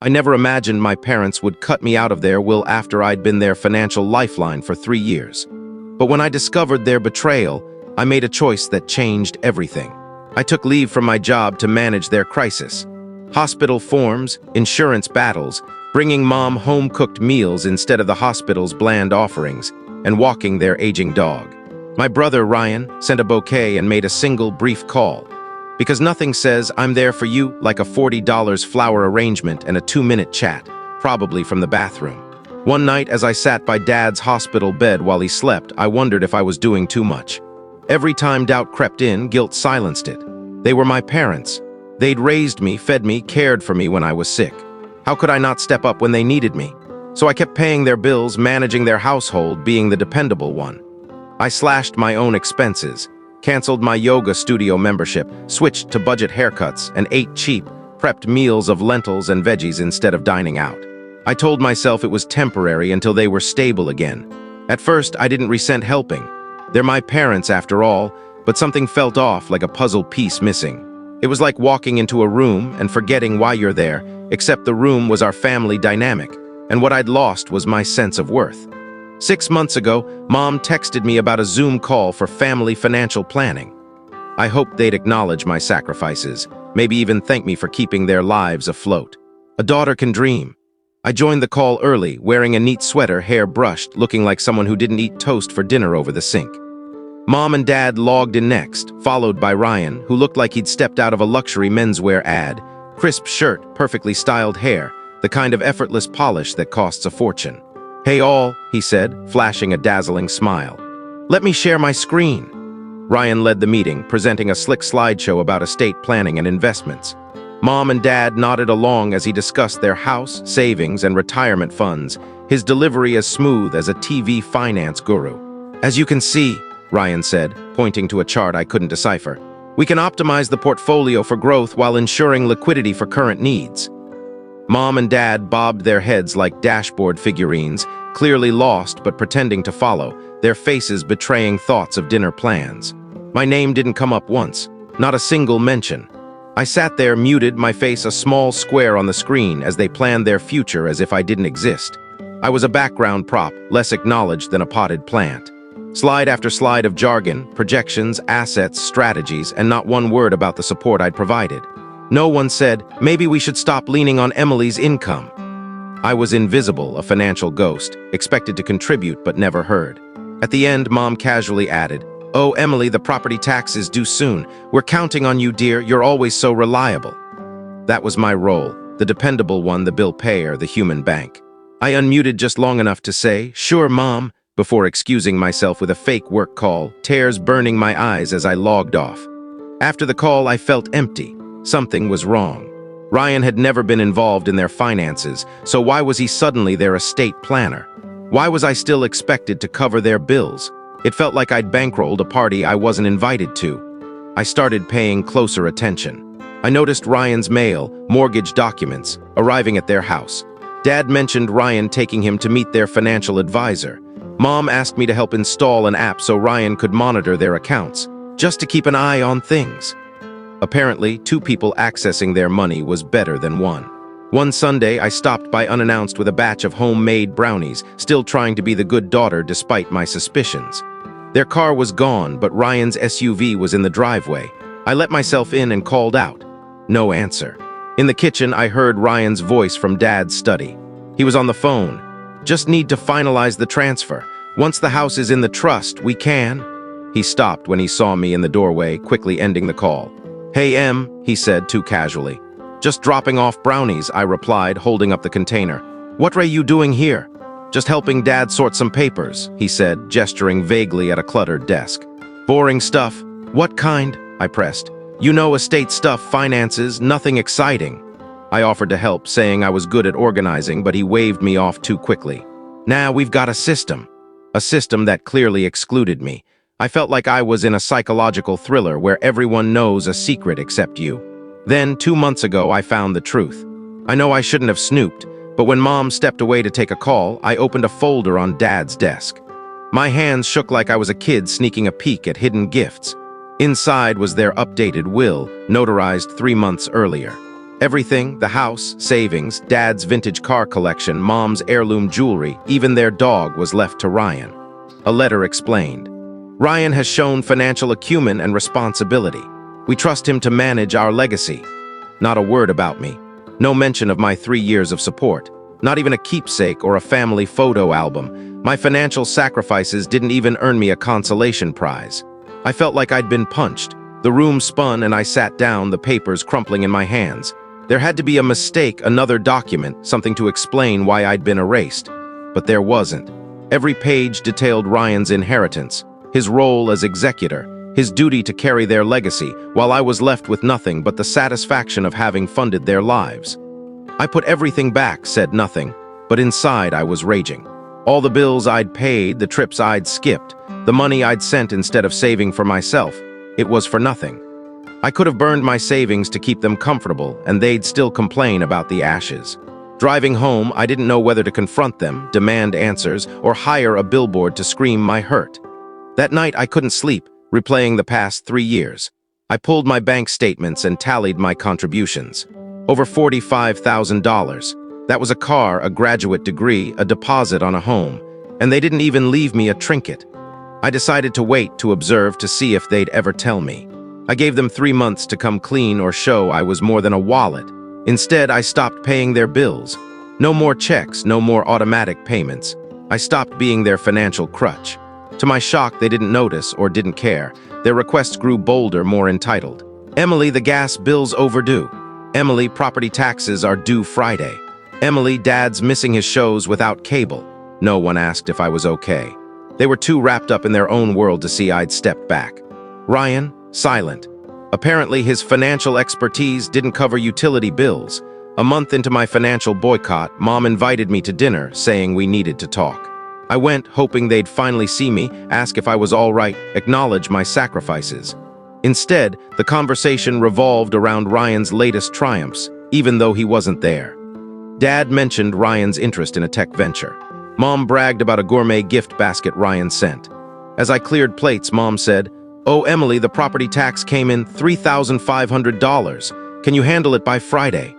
I never imagined my parents would cut me out of their will after I'd been their financial lifeline for 3 years. But when I discovered their betrayal, I made a choice that changed everything. I took leave from my job to manage their crisis. Hospital forms, insurance battles, bringing mom home-cooked meals instead of the hospital's bland offerings, and walking their aging dog. My brother, Ryan, sent a bouquet and made a single brief call. Because nothing says, "I'm there for you," like a $40 flower arrangement and a 2-minute chat, probably from the bathroom. One night, as I sat by Dad's hospital bed while he slept, I wondered if I was doing too much. Every time doubt crept in, guilt silenced it. They were my parents. They'd raised me, fed me, cared for me when I was sick. How could I not step up when they needed me? So I kept paying their bills, managing their household, being the dependable one. I slashed my own expenses, canceled my yoga studio membership, switched to budget haircuts, and ate cheap, prepped meals of lentils and veggies instead of dining out. I told myself it was temporary until they were stable again. At first, I didn't resent helping. They're my parents after all, but something felt off, like a puzzle piece missing. It was like walking into a room and forgetting why you're there, except the room was our family dynamic, and what I'd lost was my sense of worth. 6 months ago, Mom texted me about a Zoom call for family financial planning. I hoped they'd acknowledge my sacrifices, maybe even thank me for keeping their lives afloat. A daughter can dream. I joined the call early, wearing a neat sweater, hair brushed, looking like someone who didn't eat toast for dinner over the sink. Mom and Dad logged in next, followed by Ryan, who looked like he'd stepped out of a luxury menswear ad. Crisp shirt, perfectly styled hair, the kind of effortless polish that costs a fortune. "Hey all," he said, flashing a dazzling smile. "Let me share my screen." Ryan led the meeting, presenting a slick slideshow about estate planning and investments. Mom and Dad nodded along as he discussed their house, savings, and retirement funds, his delivery as smooth as a TV finance guru. "As you can see," Ryan said, pointing to a chart I couldn't decipher, "we can optimize the portfolio for growth while ensuring liquidity for current needs." Mom and Dad bobbed their heads like dashboard figurines, clearly lost but pretending to follow, their faces betraying thoughts of dinner plans. My name didn't come up once, not a single mention. I sat there muted, my face a small square on the screen as they planned their future as if I didn't exist. I was a background prop, less acknowledged than a potted plant. Slide after slide of jargon, projections, assets, strategies, and not one word about the support I'd provided. No one said, "Maybe we should stop leaning on Emily's income." I was invisible, a financial ghost, expected to contribute but never heard. At the end, Mom casually added, "Oh, Emily, the property tax is due soon. We're counting on you, dear. You're always so reliable." That was my role, the dependable one, the bill payer, the human bank. I unmuted just long enough to say, "Sure, Mom," before excusing myself with a fake work call, tears burning my eyes as I logged off. After the call, I felt empty. Something was wrong. Ryan had never been involved in their finances, so why was he suddenly their estate planner? Why was I still expected to cover their bills? It felt like I'd bankrolled a party I wasn't invited to. I started paying closer attention. I noticed Ryan's mail, mortgage documents, arriving at their house. Dad mentioned Ryan taking him to meet their financial advisor. Mom asked me to help install an app so Ryan could monitor their accounts, just to keep an eye on things. Apparently, 2 people accessing their money was better than one. One Sunday, I stopped by unannounced with a batch of homemade brownies, still trying to be the good daughter despite my suspicions. Their car was gone, but Ryan's SUV was in the driveway. I let myself in and called out. No answer. In the kitchen, I heard Ryan's voice from Dad's study. He was on the phone. "Just need to finalize the transfer. Once the house is in the trust, we can." He stopped when he saw me in the doorway, quickly ending the call. "Hey, Em," he said too casually. "Just dropping off brownies," I replied, holding up the container. "What are you doing here?" "Just helping Dad sort some papers," he said, gesturing vaguely at a cluttered desk. "Boring stuff." "What kind?" I pressed. "You know, estate stuff, finances, nothing exciting." I offered to help, saying I was good at organizing, but he waved me off too quickly. "Now we've got a system." A system that clearly excluded me. I felt like I was in a psychological thriller where everyone knows a secret except you. Then, 2 months ago, I found the truth. I know I shouldn't have snooped, but when Mom stepped away to take a call, I opened a folder on Dad's desk. My hands shook like I was a kid sneaking a peek at hidden gifts. Inside was their updated will, notarized 3 months earlier. Everything, the house, savings, Dad's vintage car collection, Mom's heirloom jewelry, even their dog was left to Ryan. A letter explained. Ryan has shown financial acumen and responsibility. We trust him to manage our legacy. Not a word about me. No mention of my 3 years of support. Not even a keepsake or a family photo album. My financial sacrifices didn't even earn me a consolation prize. I felt like I'd been punched. The room spun and I sat down, the papers crumpling in my hands. There had to be a mistake, another document, something to explain why I'd been erased. But there wasn't. Every page detailed Ryan's inheritance, his role as executor, his duty to carry their legacy, while I was left with nothing but the satisfaction of having funded their lives. I put everything back, said nothing, but inside I was raging. All the bills I'd paid, the trips I'd skipped, the money I'd sent instead of saving for myself, it was for nothing. I could have burned my savings to keep them comfortable, and they'd still complain about the ashes. Driving home, I didn't know whether to confront them, demand answers, or hire a billboard to scream my hurt. That night I couldn't sleep, replaying the past 3 years. I pulled my bank statements and tallied my contributions. Over $45,000. That was a car, a graduate degree, a deposit on a home, and they didn't even leave me a trinket. I decided to wait to observe to see if they'd ever tell me. I gave them 3 months to come clean or show I was more than a wallet. Instead, I stopped paying their bills. No more checks, no more automatic payments. I stopped being their financial crutch. To my shock, they didn't notice or didn't care. Their requests grew bolder, more entitled. Emily, the gas bill's overdue. Emily, property taxes are due Friday. Emily, Dad's missing his shows without cable. No one asked if I was okay. They were too wrapped up in their own world to see I'd stepped back. Ryan, silent. Apparently, his financial expertise didn't cover utility bills. A month into my financial boycott, Mom invited me to dinner, saying we needed to talk. I went, hoping they'd finally see me, ask if I was all right, acknowledge my sacrifices. Instead, the conversation revolved around Ryan's latest triumphs, even though he wasn't there. Dad mentioned Ryan's interest in a tech venture. Mom bragged about a gourmet gift basket Ryan sent. As I cleared plates, Mom said, "Oh, Emily, the property tax came in $3,500. Can you handle it by Friday?"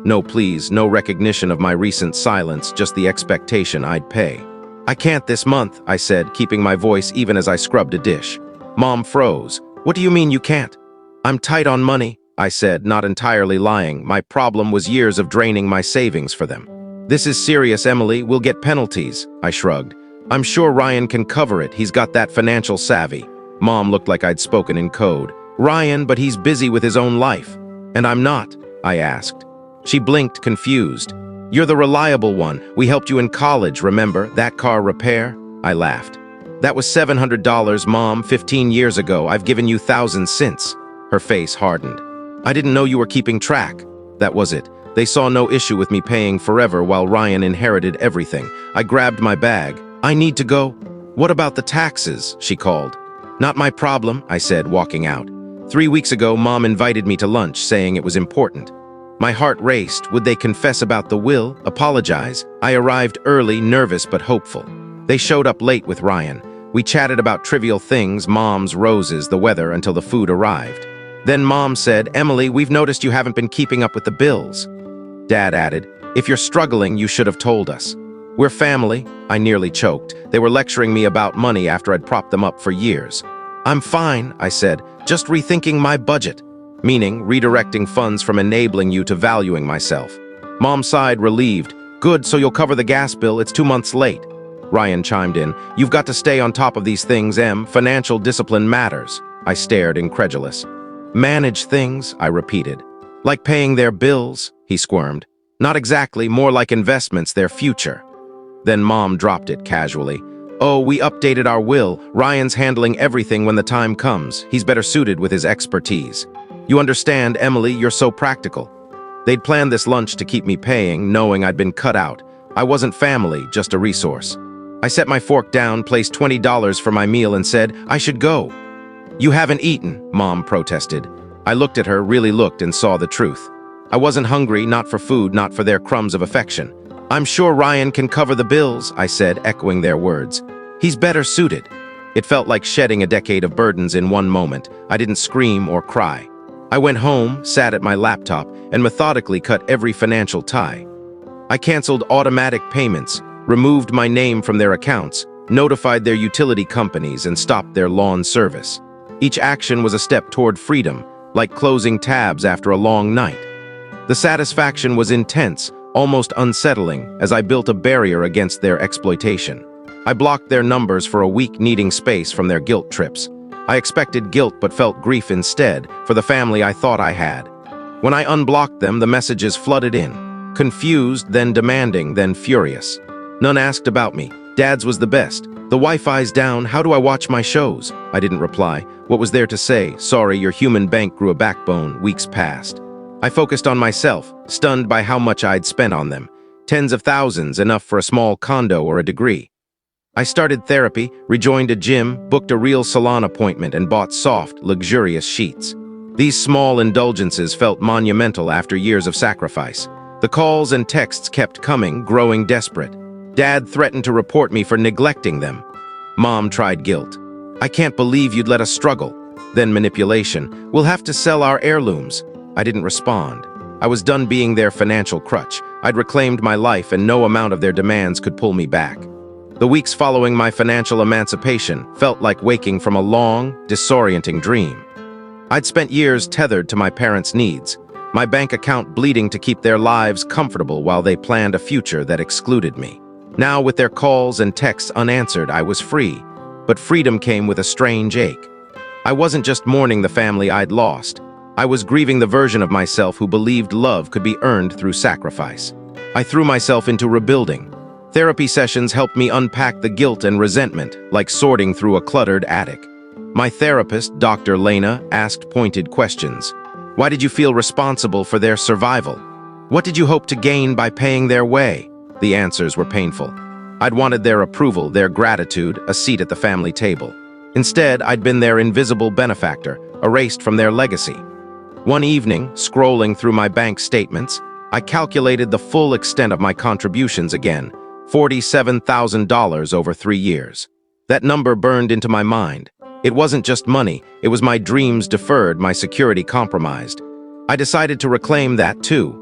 No please, no recognition of my recent silence, just the expectation I'd pay. "I can't this month," I said, keeping my voice even as I scrubbed a dish. Mom froze. "What do you mean you can't?" "I'm tight on money," I said, not entirely lying. My problem was years of draining my savings for them. "This is serious, Emily. We'll get penalties," I shrugged. "I'm sure Ryan can cover it. He's got that financial savvy." Mom looked like I'd spoken in code. "Ryan, but he's busy with his own life." "And I'm not?" I asked. She blinked, confused. "You're the reliable one. We helped you in college, remember? That car repair?" I laughed. "That was $700, Mom, 15 years ago. I've given you thousands since." Her face hardened. "I didn't know you were keeping track." That was it. They saw no issue with me paying forever while Ryan inherited everything. I grabbed my bag. "I need to go." "What about the taxes?" she called. "Not my problem," I said, walking out. 3 weeks ago, Mom invited me to lunch, saying it was important. My heart raced. Would they confess about the will, apologize? I arrived early, nervous but hopeful. They showed up late with Ryan. We chatted about trivial things, Mom's roses, the weather, until the food arrived. Then Mom said, "Emily, we've noticed you haven't been keeping up with the bills." Dad added, "If you're struggling, you should have told us." "We're family." I nearly choked. They were lecturing me about money after I'd propped them up for years. "I'm fine," I said, "just rethinking my budget." Meaning, redirecting funds from enabling you to valuing myself. Mom sighed, relieved. "Good, so you'll cover the gas bill. It's 2 months late." Ryan chimed in. "You've got to stay on top of these things, Em. Financial discipline matters." I stared, incredulous. "Manage things," I repeated. "Like paying their bills," he squirmed. "Not exactly, more like investments, their future." Then Mom dropped it casually. "Oh, we updated our will. Ryan's handling everything when the time comes. He's better suited with his expertise." "You understand, Emily, you're so practical." They'd planned this lunch to keep me paying, knowing I'd been cut out. I wasn't family, just a resource. I set my fork down, placed $20 for my meal, and said, "I should go." "You haven't eaten," Mom protested. I looked at her, really looked, and saw the truth. I wasn't hungry, not for food, not for their crumbs of affection. "I'm sure Ryan can cover the bills," I said, echoing their words. "He's better suited." It felt like shedding a decade of burdens in one moment. I didn't scream or cry. I went home, sat at my laptop, and methodically cut every financial tie. I canceled automatic payments, removed my name from their accounts, notified their utility companies, and stopped their lawn service. Each action was a step toward freedom, like closing tabs after a long night. The satisfaction was intense, almost unsettling, as I built a barrier against their exploitation. I blocked their numbers for a week, needing space from their guilt trips. I expected guilt but felt grief instead, for the family I thought I had. When I unblocked them, the messages flooded in. Confused, then demanding, then furious. None asked about me. Dad's was the best. The Wi-Fi's down, how do I watch my shows? I didn't reply. What was there to say? Sorry, your human bank grew a backbone. Weeks passed. I focused on myself, stunned by how much I'd spent on them. Tens of thousands, enough for a small condo or a degree. I started therapy, rejoined a gym, booked a real salon appointment, and bought soft, luxurious sheets. These small indulgences felt monumental after years of sacrifice. The calls and texts kept coming, growing desperate. Dad threatened to report me for neglecting them. Mom tried guilt. I can't believe you'd let us struggle. Then manipulation. We'll have to sell our heirlooms. I didn't respond. I was done being their financial crutch. I'd reclaimed my life, and no amount of their demands could pull me back. The weeks following my financial emancipation felt like waking from a long, disorienting dream. I'd spent years tethered to my parents' needs, my bank account bleeding to keep their lives comfortable while they planned a future that excluded me. Now, with their calls and texts unanswered, I was free, but freedom came with a strange ache. I wasn't just mourning the family I'd lost. I was grieving the version of myself who believed love could be earned through sacrifice. I threw myself into rebuilding. Therapy sessions helped me unpack the guilt and resentment, like sorting through a cluttered attic. My therapist, Dr. Lena, asked pointed questions. Why did you feel responsible for their survival? What did you hope to gain by paying their way? The answers were painful. I'd wanted their approval, their gratitude, a seat at the family table. Instead, I'd been their invisible benefactor, erased from their legacy. One evening, scrolling through my bank statements, I calculated the full extent of my contributions again, $47,000 over 3 years. That number burned into my mind. It wasn't just money, it was my dreams deferred, my security compromised. I decided to reclaim that too.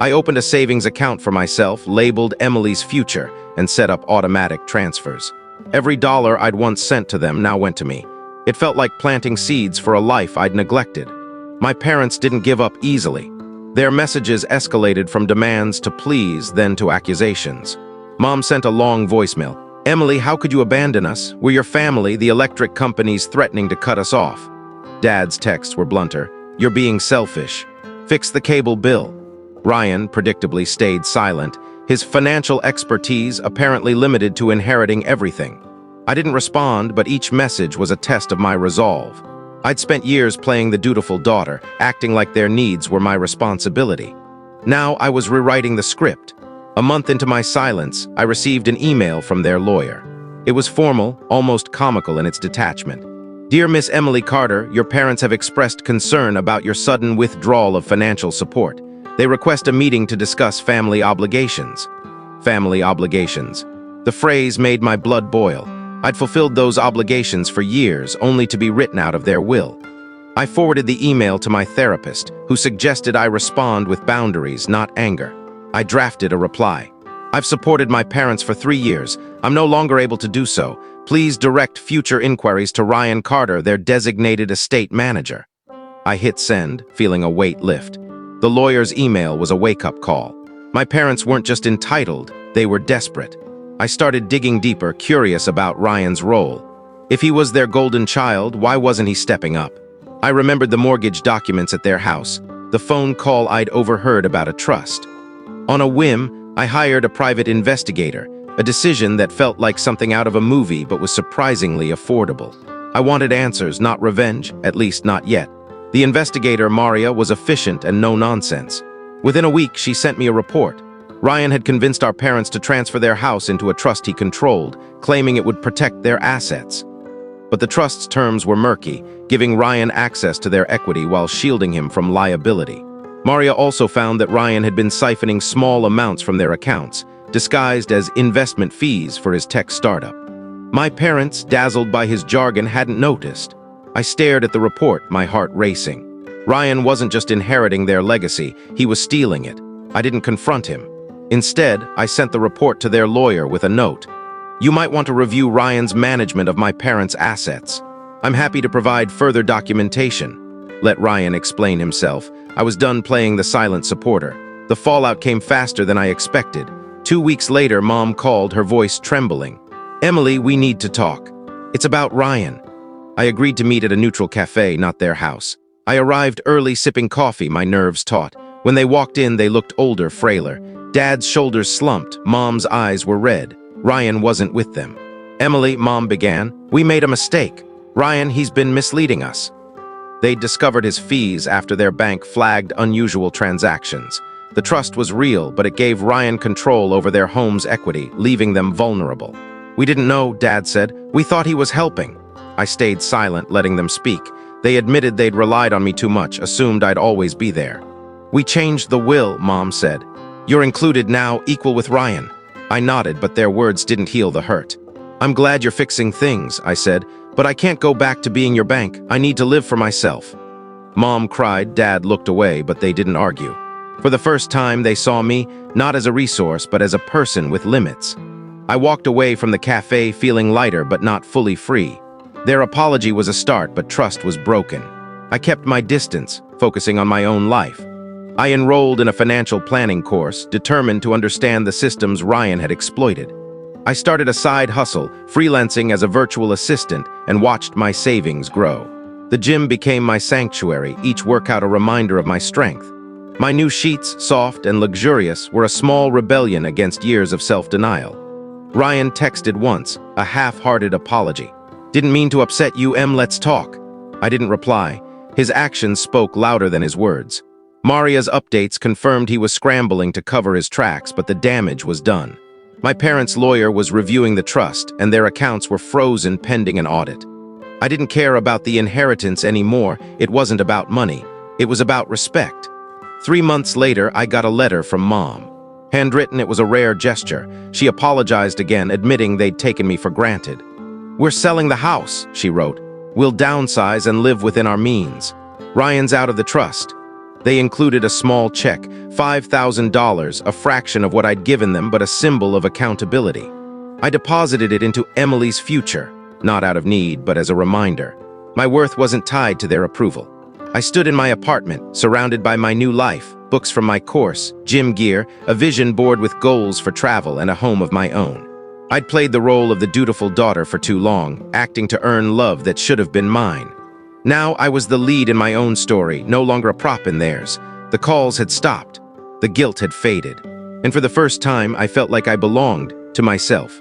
I opened a savings account for myself, labeled Emily's Future, and set up automatic transfers. Every dollar I'd once sent to them now went to me. It felt like planting seeds for a life I'd neglected. My parents didn't give up easily. Their messages escalated from demands to pleas, then to accusations. Mom sent a long voicemail. Emily, how could you abandon us? We're your family, the electric company's threatening to cut us off. Dad's texts were blunter. You're being selfish. Fix the cable bill. Ryan predictably stayed silent, his financial expertise apparently limited to inheriting everything. I didn't respond, but each message was a test of my resolve. I'd spent years playing the dutiful daughter, acting like their needs were my responsibility. Now I was rewriting the script. A month into my silence, I received an email from their lawyer. It was formal, almost comical in its detachment. Dear Miss Emily Carter, your parents have expressed concern about your sudden withdrawal of financial support. They request a meeting to discuss family obligations. Family obligations. The phrase made my blood boil. I'd fulfilled those obligations for years, only to be written out of their will. I forwarded the email to my therapist, who suggested I respond with boundaries, not anger. I drafted a reply. I've supported my parents for 3 years. I'm no longer able to do so. Please direct future inquiries to Ryan Carter, their designated estate manager. I hit send, feeling a weight lift. The lawyer's email was a wake-up call. My parents weren't just entitled, they were desperate. I started digging deeper, curious about Ryan's role. If he was their golden child, why wasn't he stepping up? I remembered the mortgage documents at their house, the phone call I'd overheard about a trust. On a whim, I hired a private investigator, a decision that felt like something out of a movie but was surprisingly affordable. I wanted answers, not revenge, at least not yet. The investigator, Maria, was efficient and no-nonsense. Within a week, she sent me a report. Ryan had convinced our parents to transfer their house into a trust he controlled, claiming it would protect their assets. But the trust's terms were murky, giving Ryan access to their equity while shielding him from liability. Maria also found that Ryan had been siphoning small amounts from their accounts, disguised as investment fees for his tech startup. My parents, dazzled by his jargon, hadn't noticed. I stared at the report, my heart racing. Ryan wasn't just inheriting their legacy, he was stealing it. I didn't confront him. Instead, I sent the report to their lawyer with a note. You might want to review Ryan's management of my parents' assets. I'm happy to provide further documentation. Let Ryan explain himself. I was done playing the silent supporter. The fallout came faster than I expected. 2 weeks later, Mom called, her voice trembling. Emily, we need to talk. It's about Ryan. I agreed to meet at a neutral cafe, not their house. I arrived early, sipping coffee, my nerves taut. When they walked in, they looked older, frailer. Dad's shoulders slumped, Mom's eyes were red. Ryan wasn't with them. Emily, Mom began, we made a mistake. Ryan, he's been misleading us. They'd discovered his fees after their bank flagged unusual transactions. The trust was real, but it gave Ryan control over their home's equity, leaving them vulnerable. We didn't know, Dad said. We thought he was helping. I stayed silent, letting them speak. They admitted they'd relied on me too much, assumed I'd always be there. We changed the will, Mom said. You're included now, equal with Ryan. I nodded, but their words didn't heal the hurt. I'm glad you're fixing things, I said, but I can't go back to being your bank. I need to live for myself. Mom cried, Dad looked away, but they didn't argue. For the first time, they saw me, not as a resource, but as a person with limits. I walked away from the cafe feeling lighter, but not fully free. Their apology was a start, but trust was broken. I kept my distance, focusing on my own life. I enrolled in a financial planning course, determined to understand the systems Ryan had exploited. I started a side hustle, freelancing as a virtual assistant, and watched my savings grow. The gym became my sanctuary, each workout a reminder of my strength. My new sheets, soft and luxurious, were a small rebellion against years of self-denial. Ryan texted once, a half-hearted apology. Didn't mean to upset you, Em, let's talk. I didn't reply. His actions spoke louder than his words. Maria's updates confirmed he was scrambling to cover his tracks, but the damage was done. My parents' lawyer was reviewing the trust, and their accounts were frozen pending an audit. I didn't care about the inheritance anymore. It wasn't about money. It was about respect. 3 months later, I got a letter from Mom. Handwritten, it was a rare gesture. She apologized again, admitting they'd taken me for granted. We're selling the house, she wrote. We'll downsize and live within our means. Ryan's out of the trust. They included a small check, $5,000, a fraction of what I'd given them, but a symbol of accountability. I deposited it into Emily's future, not out of need, but as a reminder. My worth wasn't tied to their approval. I stood in my apartment, surrounded by my new life, books from my course, gym gear, a vision board with goals for travel, and a home of my own. I'd played the role of the dutiful daughter for too long, acting to earn love that should have been mine. Now I was the lead in my own story, no longer a prop in theirs. The calls had stopped. The guilt had faded. And for the first time, I felt like I belonged to myself.